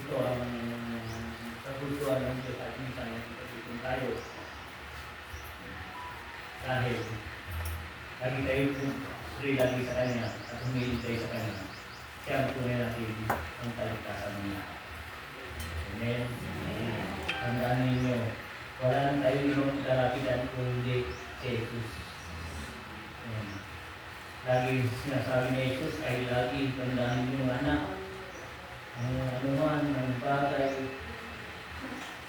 ito ang kagustuhan ng Diyos at minsan nagtitipon tayo. Dahil lagi tayo lagi sa Kanya at humilig tayo sa Kanya. Siya ang tunay natin ang kaligtasan ng lahat. Amen. Tandaan ninyo, wala nang tayo ibang kalapitan kung hindi si Jesus. Amen. Lagi sinasabi ni Jesus ay lagi tandaan ninyo anak, ang anuman, ang bagay,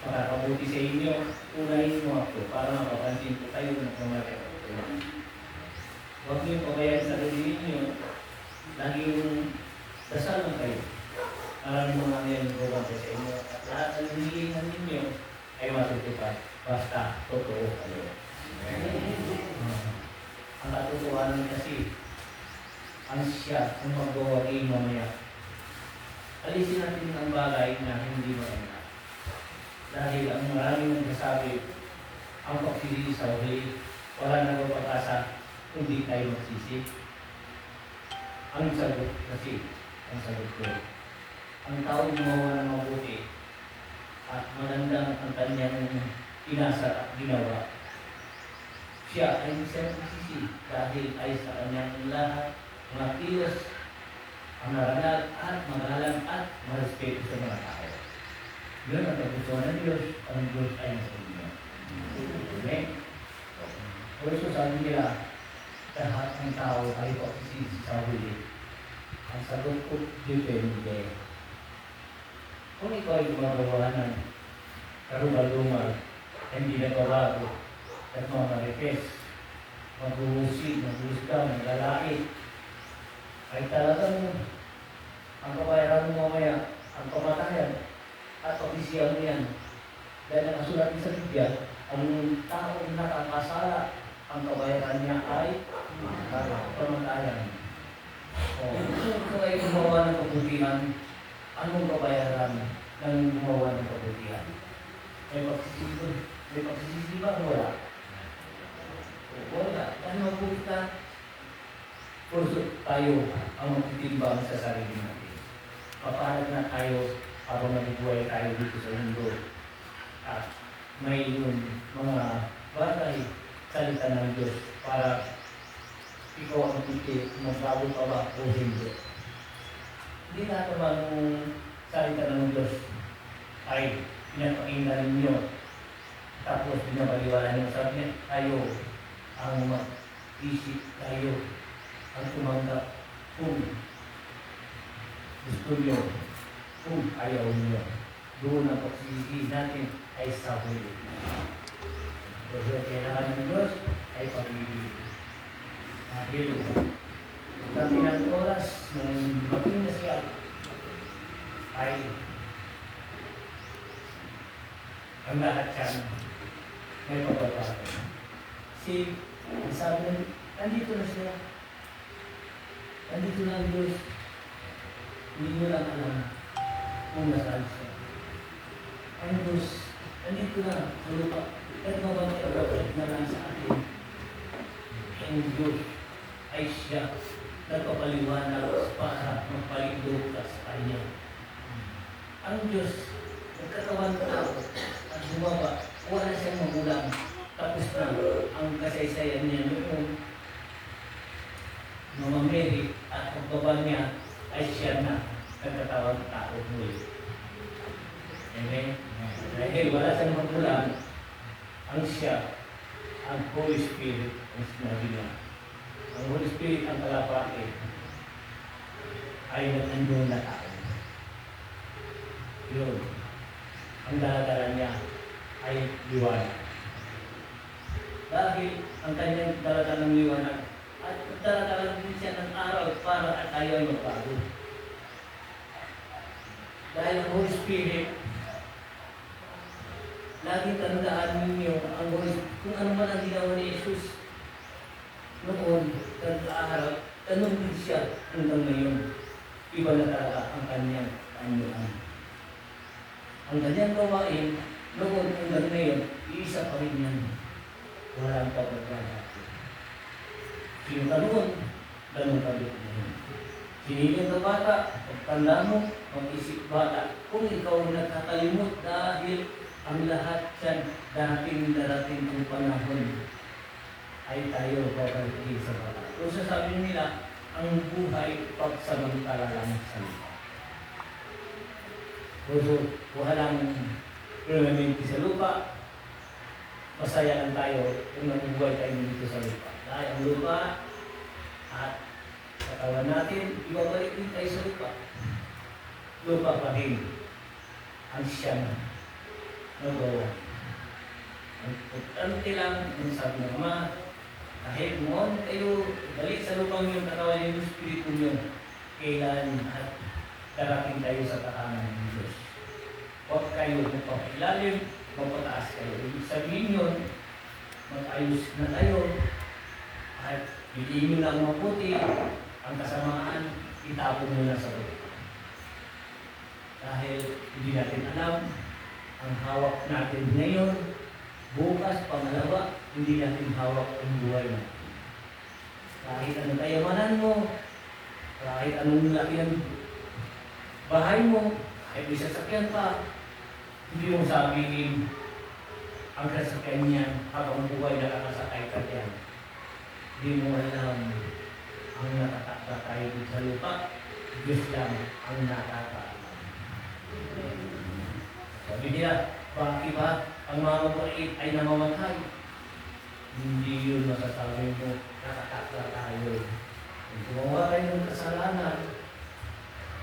makakabuti sa inyo, unahin mo ako para mapapansin ko kayo na pumatay ako. Huwag niyo pabayaan sa sarili ninyo, lagi yung dasal lang kayo. Maraming mga ngayon bumabay sa inyo at lahat ng hinihingan ninyo ay matutupad basta totoo kayo. Ang katotohanan kasi, ang siya, ang magbawain mamaya. Alisin natin ang bagay na hindi maganda. Dahil ang maraming nagsasabi, ang pagsisisi sa huli, wala na pag-asa, hindi tayo magsisi. Ang sagot kasi, ang sagot ko, ang taong gumawa ng mabuti at magandang ang kanyang inasa at ginawa, siya ay siya magsisi dahil ay sa kanyang lahat mga kilos ang narangal at magalang at marespeto sa mga tao. Yun ang kagustuhan ng Diyos, ang Diyos ay nasa inyo. Amen? Por eso sabi nila, lahat ng tao ay pagsisisi sa huli. Ang sagot ko, depende. Kung ikaw ay gumagawa ng karumal-lumal, hindi na babago, at mga maripes, maghuhusig, maghuhusga, maglalait, ay talagang ang kabayaran mo mamaya, ang pamatayan, at pag-isiyan mo yan. Dahil nakasulat sa Biblia, ang taong nakakasala, ang kabayaran niya ay pamatayan. Kung ay gumawa ng kabutihan, anong kabayaran ng gumawa ng kabutihan? May pagsisisi ba? Wala. Wala. Dahil mabuti ka, puso tayo ang magtitimbang sa sarili natin. Papalag na tayo para magbuhay tayo dito sa mundo. At may mga bagay salita ng Diyos para ikaw ang piti, magbago ka ba o hindi. Hindi na naman salita ng Diyos ay pinapakinggan ninyo. Tapos pinapaliwala niyo, sabi niya, tayo ang mag-isip, tayo ang tumanggap kung gusto niyo, kung ayaw niyo. Doon ang pagsisisi natin ay sa huli. Kasi kailangan ng Diyos ay pag-ibig. Dahil kami ng oras ng maging na siya ay ang lahat yan may pagbabago. Ang sabi na, nandito na siya. Nandito na ang Diyos. Hindi nyo lang alam kung nasaan siya. Ang Diyos, nandito na sa lupa. At mabagay na lang sa atin. Ang Diyos ay siya nagpapaliwanag para magpalindog ka sa Kanya. Ang Diyos, nagkatawan tao at bumaba, wala siyang magulang. Tapos na ang kasaysayan niya noong Mama Mary at pagbaba niya ay siya na nagkatawang tao muli. Amen? Dahil wala siyang magulang, ang siya, ang Holy Spirit ang sinabi niya. Ang Holy Spirit ang kalapati ay nag-andun na tao. Yun. Ang daladala niya ay liwanag. Dahil ang kanyang daladala ng liwanag at daladala din siya ng araw para at tayo ay magbago. Dahil ang Holy Spirit, laging tandaan ninyo ang Holy Spirit, kung ano man ang ginawa ni Jesus noon, araw, tanong din siya hanggang ngayon. Iba na talaga ang kanyang kanyang. Ang kanyang gawain, noon hanggang ngayon, iisa pa rin yan. Walang pagkakalaman. Sino ka noon, ganun ka rin ngayon. Sinilang ka bata, pagtanda mo, mag-isip bata. Kung ikaw nagkakalimot dahil ang lahat yan dating darating ng panahon ay tayo babalik sa bata. Kung sasabihin nila, ang buhay pagsamantala lang sa lupa. So, walang permanente sa lupa, masaya lang tayo kung nabubuhay tayo dito sa lupa. Dahil ang lupa at katawan natin, ibabalik din tayo sa lupa. Lupa pa rin ang siyang nagawa. Ang importante lang, ang sabi ng Ama, kahit noon kayo balik sa lupang yung katawan yung Espiritu nyo, kailan at darating tayo sa tahanan ng Diyos. Huwag kayo magpapailalim, magpataas kayo. Ibig sabihin yun, mag-ayos na tayo, at piliin nyo lang mabuti, ang kasamaan, itapon nyo na sa lupa. Dahil hindi natin alam, ang hawak natin ngayon, bukas, pangalawa, hindi natin hawak ang buhay natin. Kahit anong kayamanan mo, kahit anong laki ng bahay mo, kahit may sasakyan pa, hindi mo sabihin ang sasakyan niyan habang buhay nakakasakay ka diyan. Hindi mo alam ang natatakda tayo dito sa lupa, Diyos lang ang nakakaalam. Sabi nila, bakit ba ang mga mabait ay namamatay? Hindi yun masasabi mo, nakatakla tayo. Kung gumawa kayo ng kasalanan,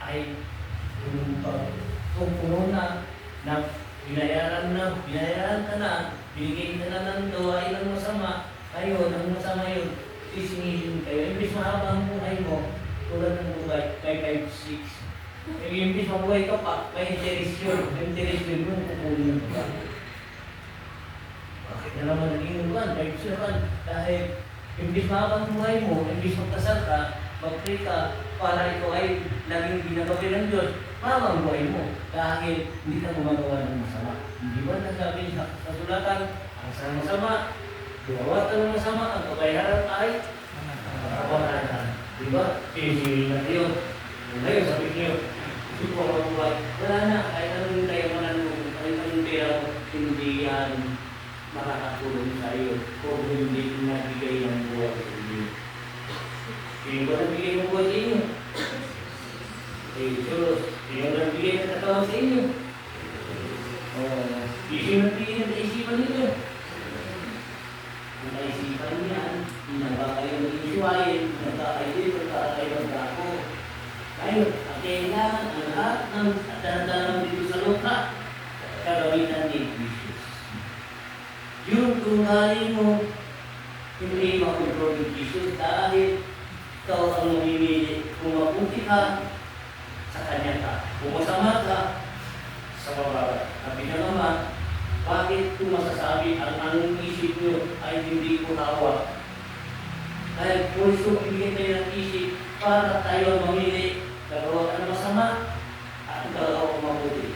ay kung puno na binayaran ka na, binigay ka na ng gawain ng masama, kayo, ng masama yun, sisingilin kayo. Imbis mahaba ang buhay mo, tulad ng buhay, may 5-6. Imbis mabuhay ka pa, may interest yun mo, kukunin ka pa. Bakit na naman naging ulan? May susuran. Dahil imbis mahabang buhay mo, imbis magkasal ka, mag-pray ka, para ito ay laging binagawi ng Diyos, mahabang buhay mo. Dahil hindi ka gumagawa ng masama. Hindi ba nasabi sa kasulatan, ang sa masama, gumawa ka ng masama, ang kabayaran ay kabayaran. Di ba? Sisili na kayo. Ngayon sabi niyo, siguro ang buhay, wala na, kahit anong tayo mananong, kahit anong pera, hindi yan makakatulong sa iyo kung hindi nabigay ng buhay sa inyo. Sino ba nagbigay ng buhay sa inyo? Diyos. Sino ba nagbigay ng katawan sa inyo? Sino nagbigay ng kaisipan ninyo? Ang kaisipan niyan, hinaba kayo mag-isuwain, hinaba kayo dito, kayo mag-ako. Ngayon, ang kailangan, ang lahat ng dahan-dahan dito sa lupa, kagawitan ni Jesus. Yung tunay mo, hindi makontrol ni Jesus dahil ikaw ang mamimili. Kung mabuti ka, sa Kanya ka. Kung masama ka, sa baba. Sabi na naman, bakit kung masasabi ang isip nyo ay hindi ko hawak? Dahil kung gusto bigyan tayo ng isip para tayo mamili, gagawa ka ng masama at gagawa ko mabuti.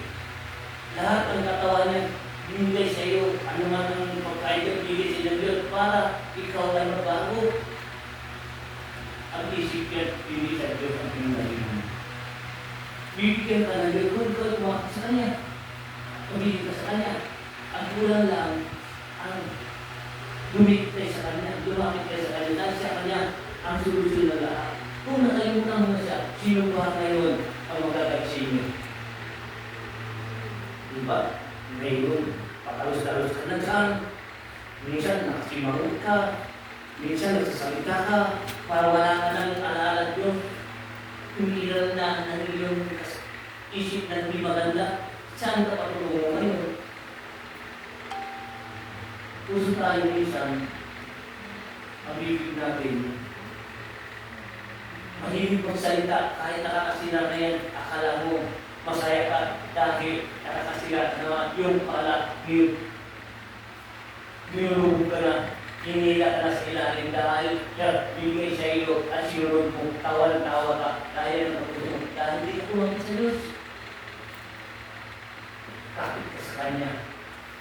Lahat ng katawan niya, binigay sa iyo, ano man ang pagkain bigay sa iyo Diyos para ikaw ay magbago. Ang isip yan, hindi sa Diyos ang pinagaling mo. Bibigyan ka ng Diyos, kung ikaw tumakot sa Kanya, pagiging ka sa Kanya, ang kulang lang ang lumikit tayo sa Kanya, lumapit tayo sa Kanya, dahil sa Kanya ang solusyon na lahat. Kung nakalimutan mo na siya, sino ba ngayon ang magagay sa inyo? Diba? Ngayon, patalos-talos ka na dyan. Minsan nakasimangot ka. Minsan nagsasalita ka. Para wala ka ng alaala Diyos. Tumiral na ang iyong isip na hindi maganda. Saan ka patulungan ngayon? Puso tayo minsan, ang bibig natin, mahilig magsalita kahit nakakasira na yan, akala mo masaya ka dahil nakakasira na yung pala, nilulubog ka na, hinila ka na sa ilalim dahil bigay sa iyo at sinunod mo, tawa-tawa ka dahil nakatulong, dahil hindi ka tulong sa Diyos. Kapit ka sa Kanya,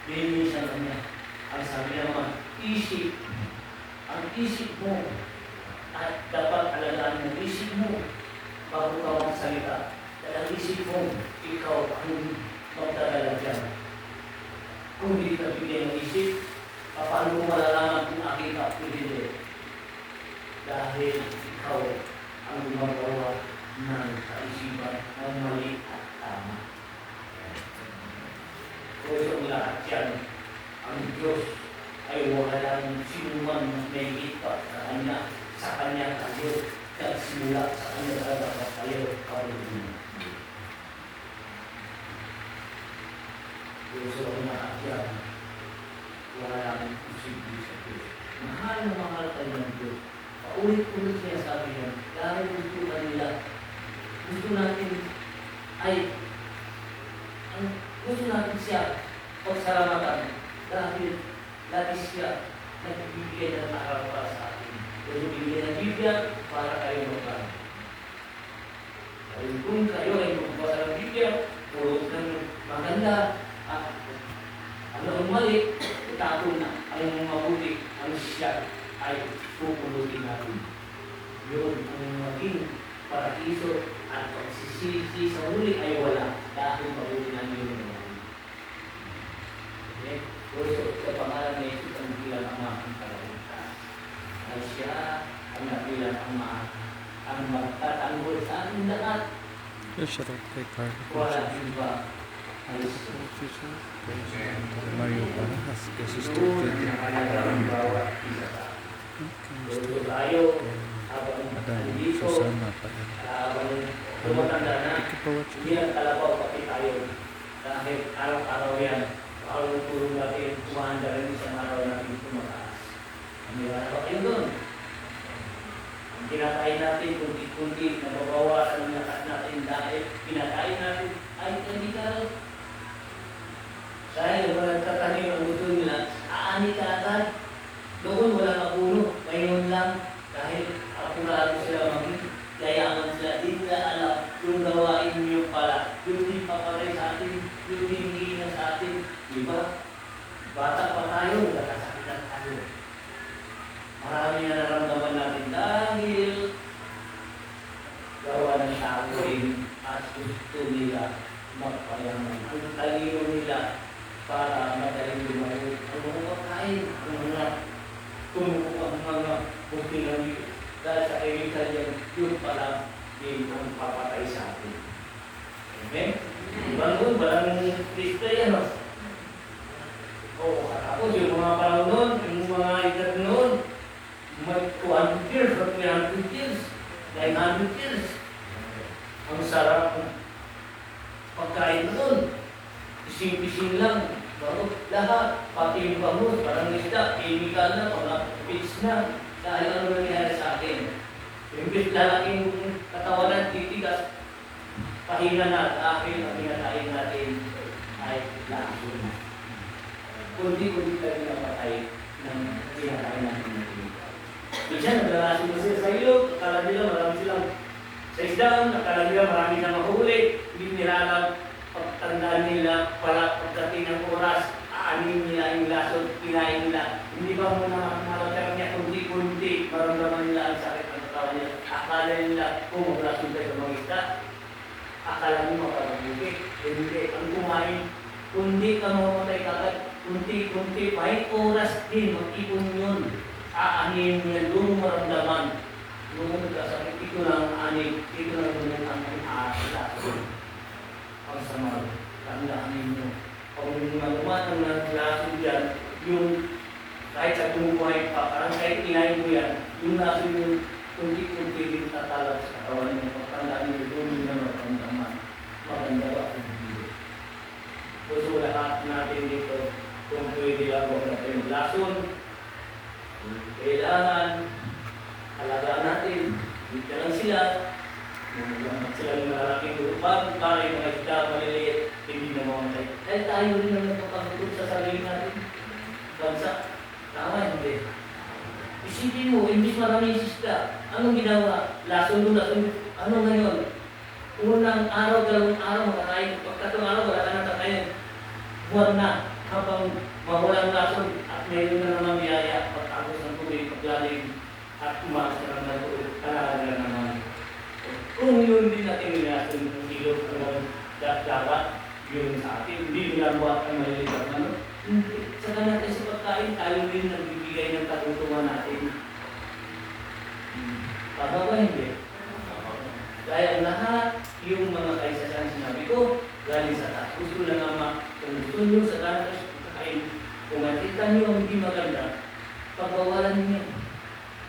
bigay sa Kanya. Ang sabi naman, isip, ang isip mo, at dapat alagaan mo isip mo. bago ka magsalita. Dahil ang isip mo, ikaw ang magdadala dyan. Kung hindi ka bigyan ng isip, paano mo malalaman kung aking ka o hindi? Dahil ikaw ang gumagawa ng kaisipan ng mali at tama. Kung sa lahat yan, ang Diyos ay walang sinuman na may ipa sa Kanya kayo, nagsimula sa Kanya dapat kayo kaluhin. Kung sa lahat yan, walang posible sa Diyos. Mahal na mahal kayo ng Diyos. Paulit-ulit niya sabi niya, dahil gusto ka nila, gusto natin siya pagsalamatan dahil lagi siya nagbibigay ng araw para sa atin. Kung bibigyan ng Biblia, para kayo magkano. Dahil kung kayo ay magbasa ng Biblia, puro ng maganda, ano ang mali, itapon na. Ang mabuti, ang siya ay pupulutin natin. Yun ang maging paraiso at pagsisisi sa huli ay wala dahil mabuti na yun naman. Okay? So, sa pangalan na ito, ang bilang ang mga kalahita. Ay siya ang nabilang ang magtatanggol sa ating lahat. Wala din ba? Ay Mario Barajas, que es So, tayo, habang nandito, habang tumatanda na, hindi ang kalabaw pati tayo. Dahil araw-araw yan, ang tulong natin, kumahanda rin isang araw natin tumataas. Hindi na ba kayo doon? Ang kinakain natin, kunti-kunti, nababawasan ang lakas natin dahil kinakain natin ay kandikal. Dahil wala tatanim ang gusto nila, aani ka agad. Doon wala mapuno, ngayon lang, dahil apurado sila maging, kayaman sila, di nila alam yung gawain niyo pala, yung di papalay sa atin, yung di hingin sa atin, di ba? Bata pa tayo, nakasakitan tayo. Marami na naramdaman natin dahil gawa ng tao rin at gusto nila magpayaman. Ang talino nila para madaling lumayo. Ang mga pagkain, ang mga tumuko ang mga buti ng dahil sa chemical yan, yun pala yung ang papatay sa atin. Amen? Balang Kristo yan, no? Oo, tapos yung mga panahon nun, yung mga edad nun, may 200 years or 300 years, 900 years. Ang sarap ng pagkain nun. Ising-ising lang. Bago lahat, pati yung bangus, parang isda, chemical na, mga pitch na. Dahil ano nangyari sa akin? Yung lalaking katawanan, titigas, pahinga na, dahil ang pinatayin natin ay lason. Kundi-kundi tayo napatay ng pinatayin natin ng chemical. Minsan, naglalasin mo sila sa ilog, akala nila marami silang sa isdaan, akala nila marami na mahuli, hindi nila alam, pagtandaan nila, pala pagdating ng oras, aanin nila yung lason, kinain nila. Hindi ba muna malagyan niya kunti-kunti, maramdaman nila ang sakit ng katawan nila. Akala nila, kung maglason tayo sa mga isda, akala nyo mapagabuti. Hindi, ang kumain, kundi ka mamatay kagad, kunti-kunti, may oras din, mag-ipon yun. Aanin niya, doon maramdaman. Doon magkasakit, ito lang aanin, ito lang ang lason. Ang sama, tandaan ninyo. Kung lumaluman ang lason dyan, yung kahit sa tumubuhay pa, parang kahit kinain mo yan, yung lason yung kunti-kunti din tatalag sa katawan ninyo. Pagtandaan ninyo, doon nyo na maramdaman. Maganda ba ang video? So lahat natin dito, kung pwede lang huwag natin lason, kailangan, alagaan natin, dito lang sila, sila yung malalaking grupang, para yung mga isda, maliliit, hindi na mamatay. Dahil tayo rin ang nagpapagod sa sarili natin. Bansa, tama hindi. Isipin mo, imbis maraming isda, anong ginawa? Lason doon, ano ngayon? Unang araw, dalawang araw, makakain. Pagkatong araw, wala ka na kakain. Buwan na, habang mawalang lason, at mayroon na naman biyaya, pagtapos ng tubig, paglalim, at umakas na naman tubig, talaga na naman. Kung yun din natin nilalason ng ilog ng dapat, yun sa atin, hindi ginagawa ang maliliit ang ano. Hindi. Saka natin sa pagkain, tayo rin nagbibigay ng katutuwa natin. Tama ba hindi? Kaya lahat yung mga kaisasan sinabi ko, galing sa taas. Gusto lang Ama, kung gusto nyo sa taas, kakain. Kung nakita nyo ang hindi maganda, pagbawalan niyo.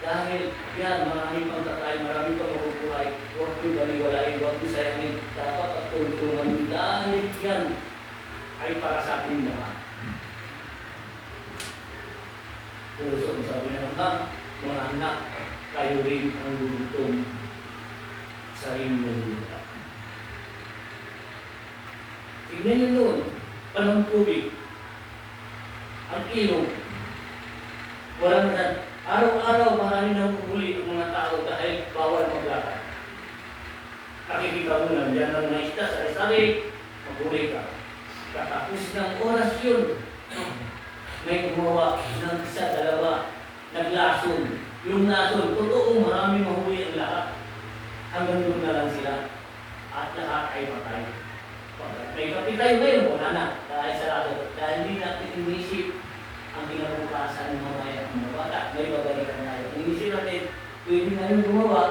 Dahil yan, maraming pang kakain, maraming pang makukuhay, huwag nyo baliwalain, huwag nyo sayangin, dapat at tulungan. Dahil yan ay para sa ating lahat. So, sabi na naman, mga anak, kayo rin ang lulutong sa inyong lupa. Tignan nyo noon, panang tubig, ang ilog, walang na, araw-araw marami nang huli ang mga tao dahil bawal maglakad. Nakikita mo lang, dyan lang naista sa isari, maghuli ka. Katapos ng oras yun, may gumawa ng isa, dalawa, naglason. Yung lason, totoong maraming mahuli ang lahat. Hanggang doon na lang sila. At lahat ay patay. May kapitay ngayon, wala na. Dahil sa lason. Dahil hindi natin inisip ang kinabukasan ng mga bata. May babalikan tayo. Inisip natin, pwede ngayon gumawa,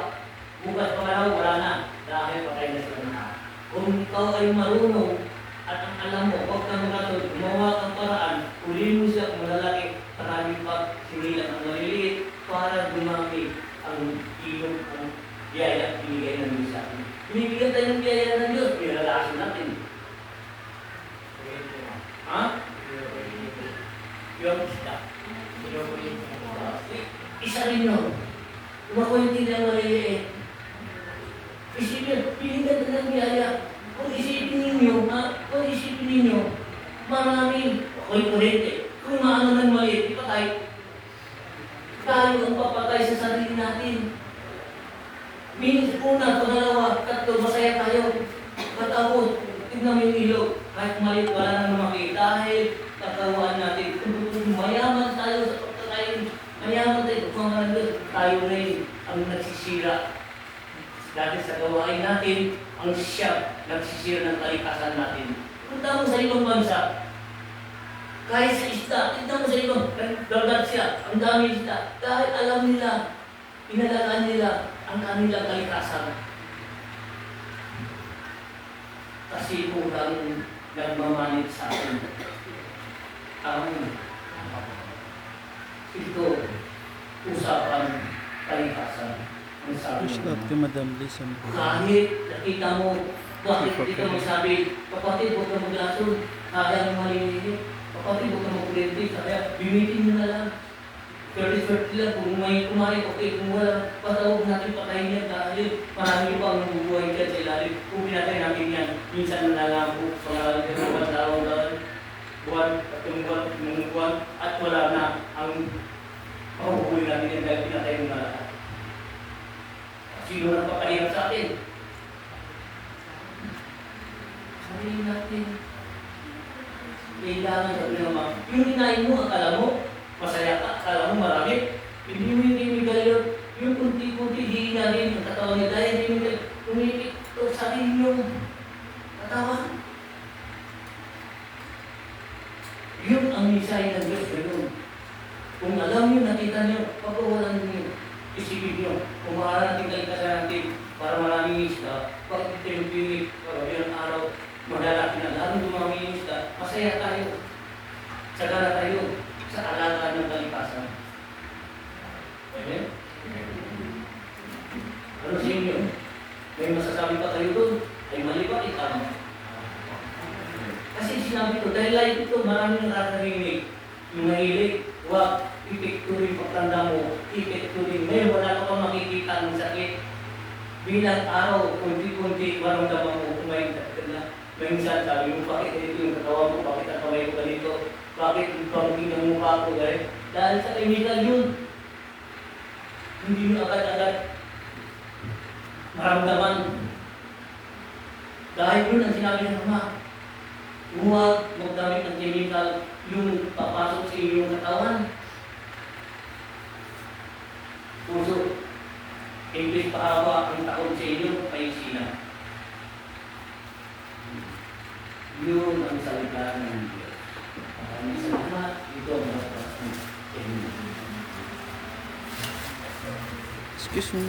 bukas pangalaw, wala na. Dahil patay na sila na. Kung ikaw ay marunong, at ang alam mo, huwag kang magatod, gumawa kang paraan, uli mo siya kung malalaki, maraming pag sinilang ang maliliit, para dumami ang ilong, ang biyaya at binigay ng Diyos sa atin. Binibigyan tayo ng biyaya ng Diyos, pinalalason natin. Ha? Yung isda. Isa rin yun. Kung ako hindi lang maliliit, isipin, binigyan tayo ng biyaya. Kung isipin ninyo, maraming, ako'y kurente. Kung maano ng maliit, ipatay. Tayo ang papatay sa sarili natin. Minus una, pangalawa, tatlo, masaya tayo. Katapos, tignan mo yung ilog. Kahit maliit, wala nang makita. Dahil kakawaan natin. Kung mayaman tayo sa pagkakain, mayaman tayo sa mga Diyos, tayo rin ang nagsisira. Dahil sa gawain natin, ang siya nagsisira ng kalikasan natin. Punta mo sa ibang bansa, kahit sa isda, tignan mo sa ibang, dagat siya, ang dami isda. Dahil alam nila, inalagaan nila ang kanilang kalikasan. Kasi kurang nagmamanit sa atin. Ito, usapan kalikasan. Ang sabi mo. Kahit nakita mo, bakit hindi ka magsabi, kapatid, huwag ka maglason, kaya mo malinis. Kapatid, huwag ka magkulente, kaya bimitin mo na lang. 30-30 lang, kung may kumain, okay, kung wala, patawag natin patayin yan dahil marami pa ang nabubuhay dyan sa ilalim. Kung pinatay natin yan, minsan na lang po, pangalan ka naman, dalawang buwan, tatlong buwan, at wala na ang mabubuhay natin yan dahil pinatay mo na lahat. Sino na papahirap sa atin? Sabihin natin, kailangan sabi naman, yung hinahin mo, akala mo, masaya ka, akala mo marami, hindi mo yung imigayot, yung kunti-kunti, hihina rin ang katawan niya dahil hindi mo tumipik to sa inyong katawan. Yun ang misay ng Diyos ngayon. Kung alam nyo, nakita nyo, pagkawalan nyo, isipin nyo, kung maaari natin kalikasan natin para maraming isda, pag tinupili, para ilang araw, madalaki na, lalong dumami yung isda, masaya tayo. Sagara tayo sa alagaan ng kalikasan. Amen? Ano sa inyo? May masasabi pa kayo doon? Ay mali ba? Tama. Kasi sinabi ko, dahil lahat ito, maraming nakakarinig. Yung mahilig, huwag, ipikturin pagtanda mo, ipikturin. Ngayon, wala ka pang makikita ng sakit. Bilang araw, kunti-kunti, maramdaman mo, kung may sakit na. Minsan, sabi mo, bakit ito yung katawan mo, bakit ang kamay ko ganito, bakit yung pamiging ng mukha ko, dahil sa kaibigan yun, hindi mo agad-agad maramdaman. Dahil yun ang sinabi ng Ama, huwag magdamit ng chemical yung papasok sa iyong katawan. Puso, English paawa ang taon sa inyo, ay Yun ang salita ng Diyos. Maraming salamat. Ito ang mga kapatid. Excuse me.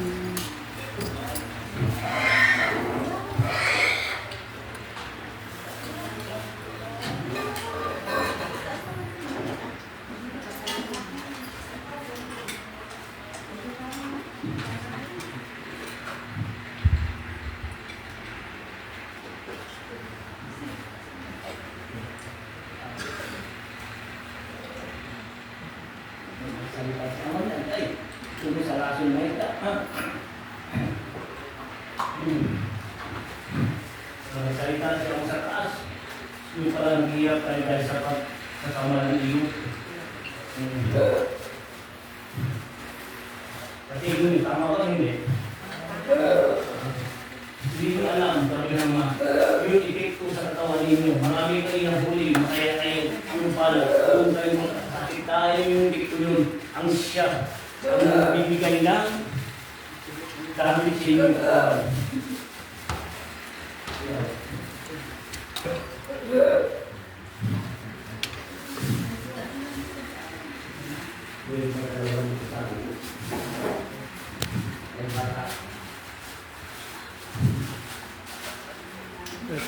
Salita sa mga yan. Ay, ito sa rason na ito. Salita siya sa taas. Yung pala naghihirap tayo dahil sa pagkasama ng iyo. Kasi yun, tama ba hindi? Hindi nyo alam, sabi ng mga, yung epekto sa katawan ninyo. Marami kayo na huli, makaya kayo. Yung pala, kung tayo makasakit tayo yung epekto yun. Ang siya, ang bibigay ng gamit sa inyong katawan.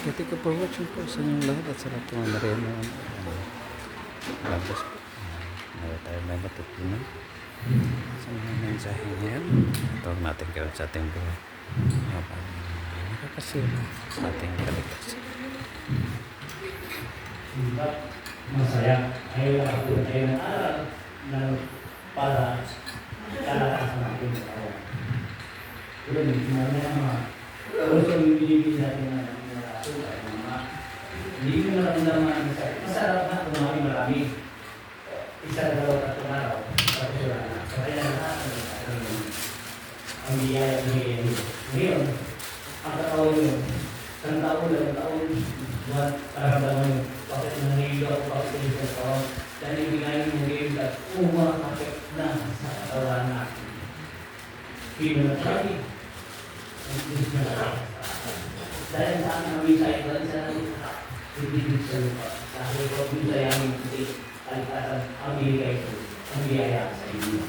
Thank you for watching po sa inyong lahat at sa lahat ng mga nareno. Labas po. Nawa tayo may matutunan sa mga mensahe ngayon. Tawag natin kayo sa ating buhay. Habang nakakasira sa ating kaligtasan. Masaya. Ayaw na ako tayo ng aral na para kalakas ng ating katawan. Yun, marami ang mga kung yung binibigyan natin ng mga sukat, mga hindi mo naramdaman ang sakit. Masarap na kumari marami. Isa na dalawa tatlong araw. Tapos wala na. Kaya lahat ang biyaya niya. Ngayon, ang katawan nyo, isang taon, dalawang taon, buwan, karamdaman nyo. Bakit nangyaylo ako, bakit yung isang taon? Dahil ibigay nyo ngayon at umakapit na sa katawan na. Pinatay. Dahil sa aking mamisay, dahil sa ibigay sa lupa. Dahil ko mamisay ang hindi kalikasan ang binigay ko, ang biyaya sa inyo.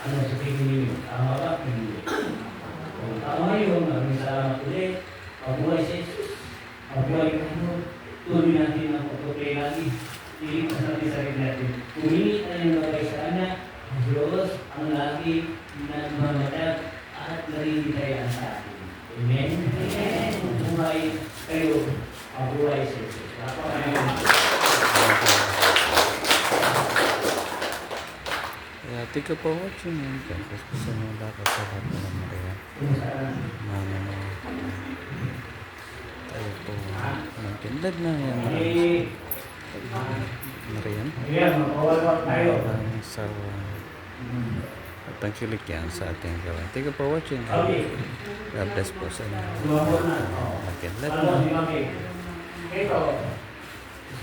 Ano sa tingin ninyo? Tama ba? Hindi. Kung tama yun, maraming salamat ulit. Mabuhay sa Jesus. Mabuhay kayo. Tuloy natin ang pagpapay lagi. Iligtas natin sa sarili natin. Humingi tayo ng bagay sa Kanya. Ang Diyos ang lagi na mamatag at narinig sa atin. Amen? Amen. Mabuhay kayo. Mabuhay sa Jesus. Thank you for watching. Tapos po sa mga dapat sa lahat ng Maria. Tayo po magkindad na yan. Marian. Maraming sa pagkilik yan sa ating gawin. Thank you for watching. God bless po sa inyo. Magkindad na.